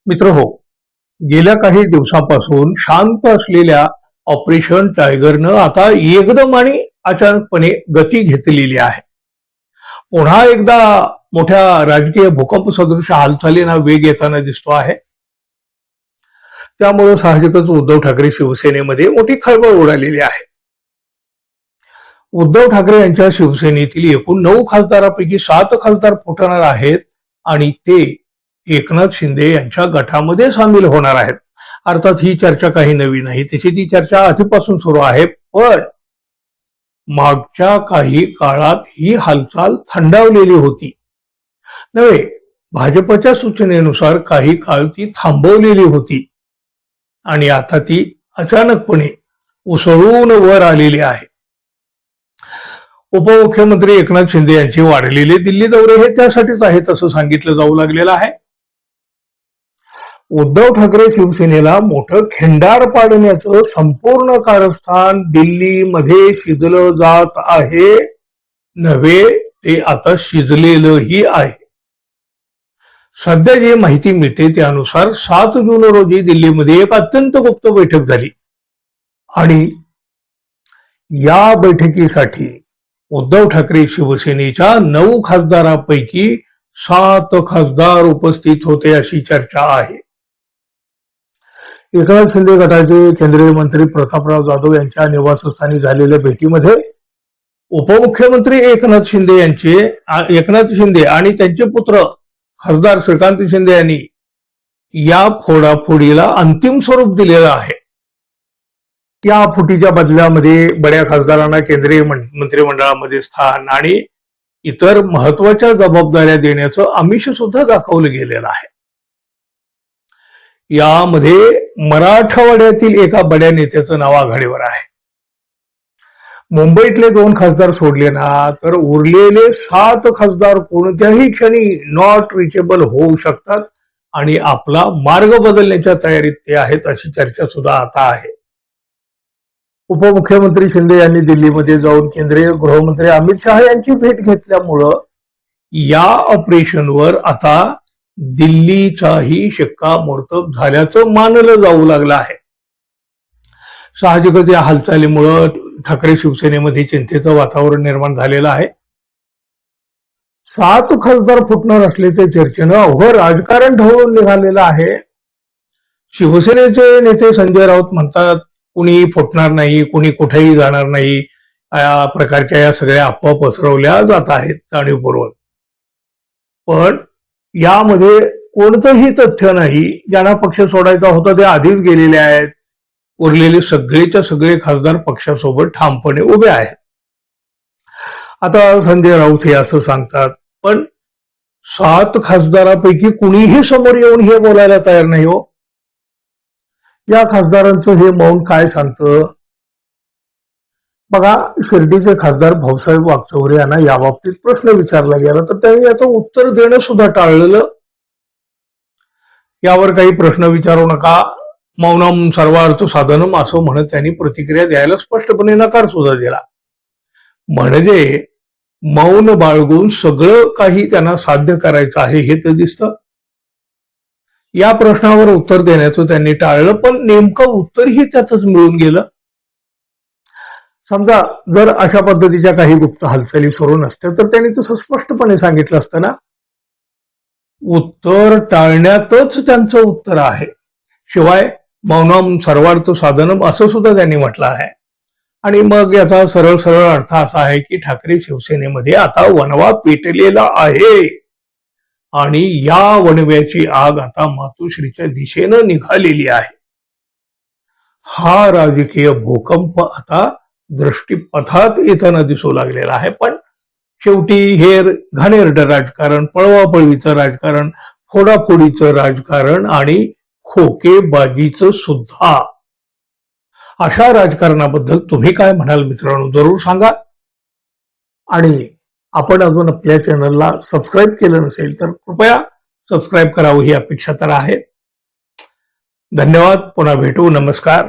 मित्र हो, गेल्या काही दिवसांपासून शांत असलेल्या ऑपरेशन टायगरनं आता एकदम आणि अचानकपणे गती घेतलेली आहे. पुन्हा एकदा मोठ्या राजकीय भूकंप सदृश हालचालींना वेग येताना दिसतो आहे. त्यामुळे साहजिकच उद्धव ठाकरे शिवसेनेमध्ये मोठी खळबळ उडालेली आहे. उद्धव ठाकरे यांच्या शिवसेनेतील एकूण 9 खासदारांपैकी 7 खासदार फुटणार आहेत आणि ते एकनाथ शिंदे यांच्या गटामध्ये सामील होणार आहेत. अर्थात ही चर्चा काही नवी नाही, तशी ती चर्चा आधीपासून सुरू आहे. पण मागच्या काही काळात ही हालचाल थंडावलेली होती नव्हे, भाजपच्या सूचनेनुसार काही काळ ती थांबवलेली होती आणि आता ती अचानकपणे उसळून वर आलेली आहे. उपमुख्यमंत्री एकनाथ शिंदे यांचे वाढलेले दिल्ली दौरे हे त्यासाठीच आहेत असं सांगितलं जाऊ लागलेलं आहे. उद्धव ठाकरे शिवसेनेला मोठं खिंडार पाडण्याचं संपूर्ण कारस्थान दिल्लीमध्ये शिजलं जात आहे नव्हे, ते आता शिजलेलंही आहे. सध्या जी माहिती मिळते त्यानुसार 7 जून रोजी दिल्लीमध्ये एक अत्यंत गुप्त बैठक झाली आणि या बैठकीसाठी उद्धव ठाकरे शिवसेनेच्या 9 खासदारांपैकी 7 खासदार उपस्थित होते अशी चर्चा आहे. एकनाथ शिंदे गटाचे केंद्रीय मंत्री प्रतापराव जाधव यांच्या निवासस्थानी झालेल्या भेटीमध्ये उपमुख्यमंत्री एकनाथ शिंदे आणि त्यांचे पुत्र खासदार श्रीकांत शिंदे यांनी या फोडाफोडीला अंतिम स्वरूप दिलेलं आहे. या फुटीच्या बदल्यामध्ये बड्या खासदारांना केंद्रीय मंत्रिमंडळामध्ये स्थान आणि इतर महत्वाच्या जबाबदाऱ्या देण्याचं आमिष सुद्धा दाखवलं गेलेलं आहे. यामध्ये मराठवाड्यातील एका बड्या नेत्याचं नाव आघाडीवर आहे. मुंबईतले 2 खासदार सोडले ना तर उरलेले 7 खासदार कोणत्याही क्षणी नॉट रिचेबल होऊ शकतात आणि आपला मार्ग बदलण्याच्या तयारीत ते आहेत अशी चर्चा सुद्धा आता आहे. उपमुख्यमंत्री शिंदे यांनी दिल्लीमध्ये जाऊन केंद्रीय गृहमंत्री अमित शहा यांची भेट घेतल्यामुळं या ऑपरेशनवर आता दिल्लीचाही शिक्कामोर्तब झाल्याचं मानलं जाऊ लागलं आहे. साहजिकच या हालचालीमुळं ठाकरे शिवसेनेमध्ये चिंतेचं वातावरण निर्माण झालेलं आहे. 7 खासदार फुटणार असल्याच्या चर्चेनं अवघं राजकारण ढवळून निघालेलं आहे. शिवसेनेचे नेते संजय राऊत म्हणतात कुणी फुटणार नाही, कुणी कुठेही जाणार नाही, या प्रकारच्या या सगळ्या अफवा पसरवल्या जात आहेत जाणीवपूर्वक. पण यामध्ये कोणतंही तथ्य नाही. ज्यांना पक्ष सोडायचा होता ते आधीच गेलेले आहेत. उरलेले सगळेच्या सगळे खासदार पक्षासोबत ठामपणे उभे आहेत. आता संजय राऊत हे असं सांगतात, पण 7 खासदारापैकी कुणीही समोर येऊन हे बोलायला तयार नाही हो. या खासदारांचं हे मौन काय सांगतं? बघा, शिर्डीचे खासदार भाऊसाहेब वागचौरे यांना याबाबतीत प्रश्न विचारला गेला तर त्यांनी याचं उत्तर देणं सुद्धा टाळलेलं. यावर काही प्रश्न विचारू नका, मौनम सर्वार्थ साधनम असं म्हणत त्यांनी प्रतिक्रिया द्यायला स्पष्टपणे नकार सुद्धा दिला. म्हणजे मौन बाळगून सगळं काही त्यांना साध्य करायचं आहे हे तर दिसतं. या प्रश्नावर उत्तर देण्याचं त्यांनी टाळलं, पण नेमकं उत्तरही त्यातच मिळून गेलं. समजा जर अशा पद्धतीच्या काही गुप्त हालचाली सुरू नसत्या तर त्यांनी तसं स्पष्टपणे सांगितलं असतं ना. उत्तर टाळण्यातच त्यांचं उत्तर आहे. शिवाय मौनम सर्वार्थ साधनम असं सुद्धा त्यांनी म्हटलं आहे. आणि मग याचा सरळ सरळ अर्थ असा आहे की ठाकरे शिवसेनेमध्ये आता वणवा पेटलेला आहे आणि या वणव्याची आग आता मातोश्रीच्या दिशेनं निघालेली आहे. हा राजकीय भूकंप आता दृष्टीपथात येताना दिसू लागलेला आहे. पण शेवटी हे घाणेरडं राजकारण, पळवापळवीचं राजकारण, फोडाफोडीचं राजकारण आणि खोकेबाजीचं सुद्धा. अशा राजकारणाबद्दल तुम्ही काय म्हणाल मित्रांनो, जरूर सांगा. आणि आपण अजून आपल्या चॅनलला सबस्क्राईब केलं नसेल तर कृपया सबस्क्राईब करावं ही अपेक्षा तर आहे. धन्यवाद. पुन्हा भेटू. नमस्कार.